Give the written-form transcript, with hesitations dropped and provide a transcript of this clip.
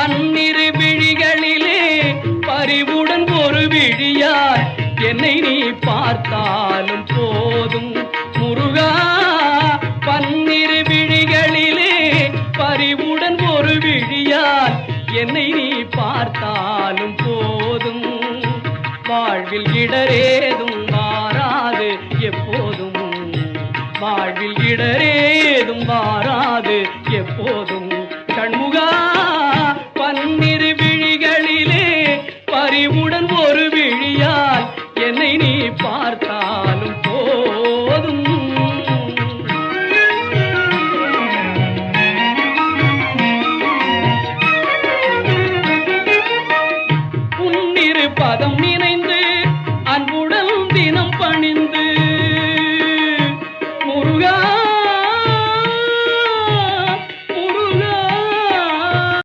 பன்னிரு விழிகளிலே பரிவுடன் ஒரு விழியார் என்னை நீ பார்த்தாலும் போதும் முருகா. பன்னிரு விழிகளிலே பரிவுடன் ஒரு விழியார் என்னை நீ பார்த்தாலும் போதும். வாழ்வில் இடரேதும் மாறாது எப்போதும், வாழ்வில் இடரேதும் மாறாது எப்போதும்.